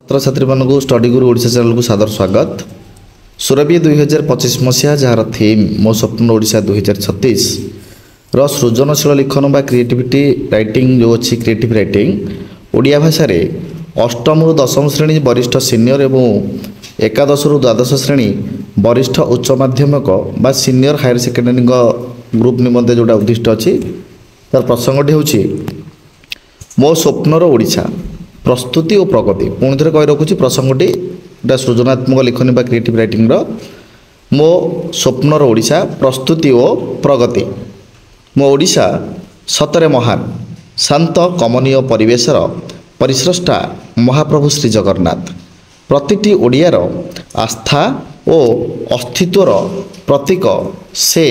छात्र छात्री मानक स्टडी गुरु ओडिशा चैनल को सादर स्वागत। सुरभि 2025 मसीहा जार थीम मो स्वप्न ओडिशा 2036 सृजनशील लिखन बा क्रिएटिविटी राइटिंग जो अच्छी क्रिएटिव राइटिंग ओडिया भाषा रे अष्टम रु दशम श्रेणी वरिष्ठ सीनियर एवं एकादश रु द्वादश श्रेणी वरिष्ठ उच्च माध्यमिक बा सीनियर हायर सेकेंडरी ग्रुप निमंते जोटा उद्दिष्ट अच्छी तार प्रसंगटी होची मो स्वप्नर ओडिशा प्रस्तुति और प्रगति। पुणी थे कही रखुच्छी प्रसंगटी गोटा सृजनात्मक लिखनी बा क्रिएटिव राइटिंग मो स्वप्नर ओडिशा प्रस्तुति और प्रगति। मो ओडिशा सतरे महान शांत कमनीय परिवेशर परिस्रष्टा महाप्रभु श्री जगन्नाथ प्रतिटी ओडियार आस्था और अस्तित्वर प्रतीक से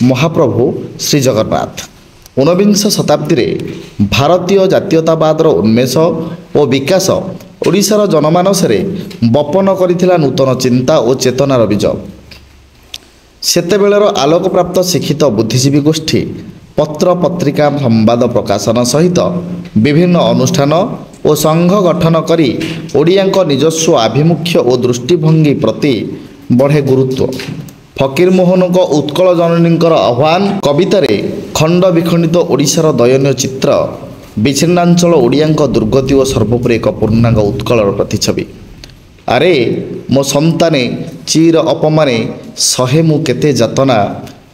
महाप्रभु श्री जगन्नाथ। ऊनविंश शताब्दी रे भारतीय जातीयतावादर उन्मेष और विकास ओडिशार जनमानस रे बपन करिथिला नूतन चिंता और चेतनार बीज। सेतेबेलर आलोक प्राप्त शिक्षित बुद्धिजीवी गोष्ठी पत्र पत्रिका संवाद प्रकाशन सहित विभिन्न अनुष्ठान और संघ गठन करी ओडियांक निजस्व आभिमुख्य और दृष्टिभंगी प्रति बढ़े गुरुत्व। फकीरमोहन उत्कल जननींकर आह्वान कवितारे खंड विखंडित ओडिशार दयनीय चित्र विच्छिन्नांचल ओडियांक दुर्गति और सर्वोपरि एक पूर्णांग उत्कलर प्रतिछवि। आरे मो संताने चीर अपमाने सहे मु केते जातना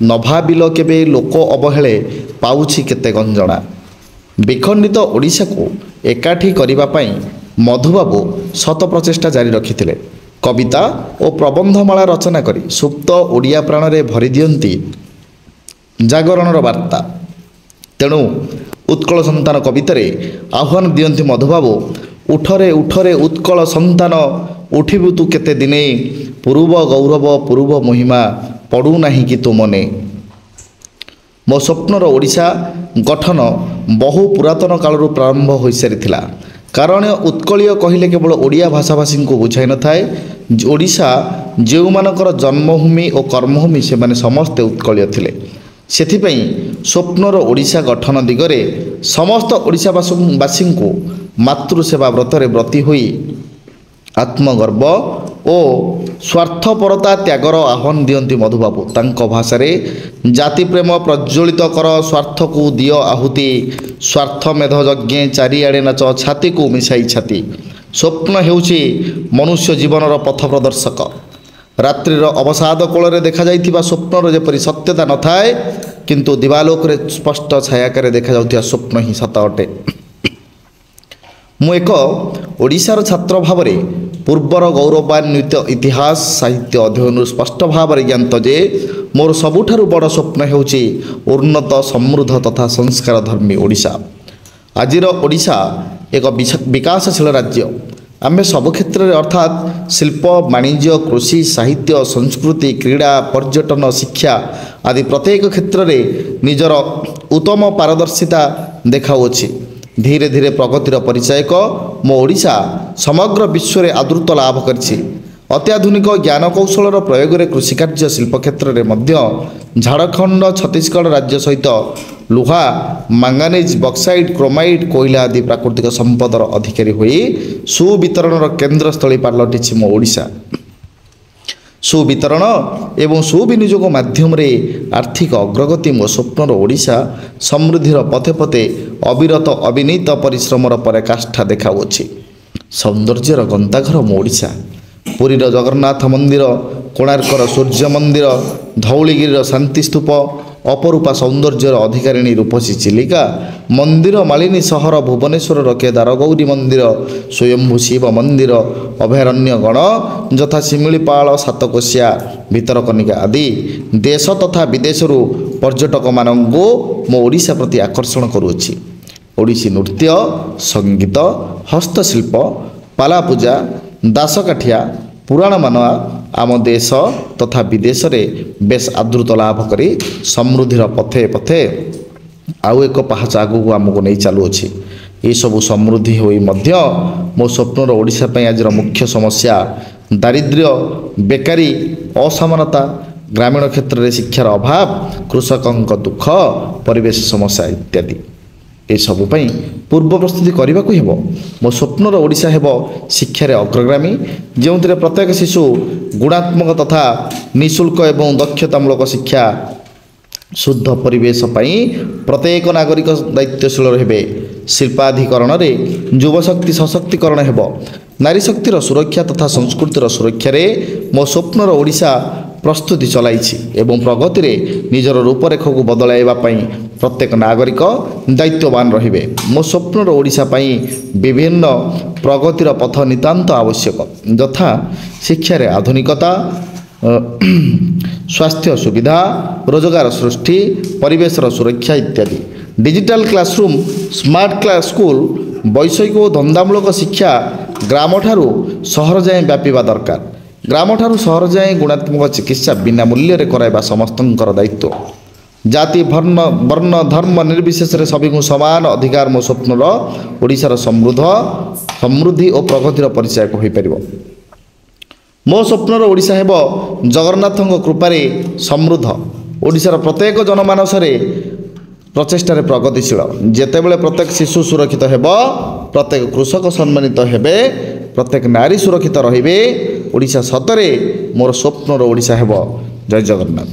न भाबिल केबे लोक अवहेले पाउछि केते गंजना। विखंडित ओडिशा को एकाठी करिबा पई मधुबाबू शत प्रचेष्टा जारी रखिथिले। कविता और प्रबंधमाला रचना करी सुप्त ओडिया प्राण में भरी दियंती जागरणर वार्ता। तेणु उत्कल संतान कवितारे आह्वान दियंती मधुबाबू उठरे उठरे उत्कल संतान उठिबु तु केते दिने पूर्व गौरव पूर्व महिमा पड़ू नाही कि तु मने। मो स्वप्नर ओडिशा गठन बहु पुरातन कालरू प्रारंभ हो सारी। कारण उत्कलीय कहले केवल ओडिया भाषाभाषी को बुझाई न थाए। ओडिशा जो मानकर जन्मभूमि और कर्मभूमि से माने समस्ते उत्कलीय थिले। सेथिपई स्वप्नर ओडिशा गठन दिगरे समस्त ओडिशावासी को मातृसेवा व्रतरे व्रती होई आत्मगर्व और स्वार्थपरता त्यागर आह्वान दियंती मधुबाबू। तांको भाषारे जाति प्रेम प्रज्वलित कर स्वार्थ को दियो आहुति स्वार्थ मेध यज्ञ चारिआडे नाच छाती को मिसाई छाती। स्वप्न हेउछि मनुष्य जीवनर पथ प्रदर्शक। रात्रिर अवसाद कोଳରେ देखा जाइथिबा स्वप्नर जेपरि सत्यता न थाए किंतु दिवालोकरे स्पष्ट छायाकारे देखा जाउथिबा स्वप्न ही सत अटे। मु एक ओडिशार छात्र भावरे पूर्वर गौरवान्वित इतिहास साहित्य अध्ययन स्पष्ट भाव ज्ञात जे मोर सबुठारु बड़ स्वप्न हेउछि उन्नत समृद्ध तथा संस्कार धर्मी ओडिशा। आजिर ओडिशा एक विकासशील राज्य। आमे सब क्षेत्र में अर्थात शिल्प वाणिज्य कृषि साहित्य संस्कृति क्रीड़ा पर्यटन शिक्षा आदि प्रत्येक क्षेत्र में निजर उत्तम पारदर्शिता देखाउछि। धीरे धीरे प्रगतिर परिचायक मो ओडिशा समग्र विश्व में आदृत लाभ करछि। अत्याधुनिक ज्ञान कौशलर प्रयोग में कृषिकार्य शिल्प क्षेत्र में मध्य झारखंड छत्तीसगढ़ राज्य सहित लुहा मांगानीज बक्साइट क्रोमाइट कोयला आदि प्राकृतिक संपदर अधिकारी होई सुवितरणर केन्द्रस्थली पलटिछि मो ओडिशा। सुवितरण एवं सुविनियोग माध्यम रे आर्थिक अग्रगति मो स्वप्नर ओडिशा समृद्धिर पथे पथे अविरत अविनीत परिश्रमर पराकाष्ठा देखाउछि। सौंदर्यर गंताघर मो ओडिशा। पुरीर जगन्नाथ मंदिर कोणार्कर सूर्य मंदिर धौलीगिरी शांति स्तूप अपरूपा सौंदर्यर अधिकारिणी रूपसी चिलिका मंदिर मालिनी सहर भुवनेश्वर केदार गौरी मंदिर स्वयंभू शिव मंदिर अभयारण्य गण यथा शिमिलीपाल सातकोशिया भितरकनिका आदि देश तथा विदेशरू पर्यटक मानंगो मो ओडिशा प्रति आकर्षण करुछि। ओडिसी नृत्य संगीत हस्तशिल्प पाला पूजा दासकाठिया पुराण मानवा आम देश तथा विदेश में बेस आदृत लाभ करी समृद्धिर पथे पथे आउ एक पहाच आगू आमको नहीं चलुअछि। ये सब समृद्धि होई मध्य मो स्वप्नर ओडिशा पई आज मुख्य समस्या दारिद्र्य बेकारी असमानता ग्रामीण क्षेत्र में शिक्षार अभाव कृषकों दुख परिवेश समस्या इत्यादि। एसबू पूर्व प्रस्तुति करने को हेब मो स्वप्नर ओडिशा हेब शिक्षार अग्रगामी जो प्रत्येक शिशु गुणात्मक तथा निःशुल्क एवं दक्षतामूलक शिक्षा शुद्ध परिवेश प्रत्येक नागरिक दायित्वशील रहे शिल्पाधिकरण में युवशक्ति सशक्तिकरण हेब नारी शक्तिर सुरक्षा तथा संस्कृतिर सुरक्षा मो स्वप्नर ओडिशा प्रस्तुति चलाई एवं प्रगति में निजर रूपरेख को बदलाइवाई प्रत्येक नागरिक दायित्ववान रहिबे मो स्वप्नर ओडिशा विभिन्न प्रगतिर पथ नितांत आवश्यक यथा शिक्षार आधुनिकता स्वास्थ्य सुविधा रोजगार सृष्टि परिवेशर सुरक्षा इत्यादि digital classroom smart class school वैषयिक और धंदामूलक शिक्षा ग्राम ठारू सहर जाए व्यापीवा दरकार ग्राम ठारू सहर जाए गुणात्मक चिकित्सा बिना मूल्य कराइबा समस्तंकर दायित्व जाति वर्ण धर्म निर्विशेष सभी को समान अधिकार मो स्वप्नर ओडिशार समृद्धि और प्रगतिर परिचय हो पार मो स्वप्नर ओडिशा हेब जगन्नाथ कृपारे समृद्ध ओडिशार प्रत्येक जनमानस प्रचेष्टार प्रगतिशील जेतेबेले प्रत्येक शिशु सुरक्षित हेब प्रत्येक कृषक सम्मानित हेबे प्रत्येक नारी सुरक्षित रहिबे ओडिशा सतरे मोर स्वप्नर ओडिशा हेब जय जगन्नाथ।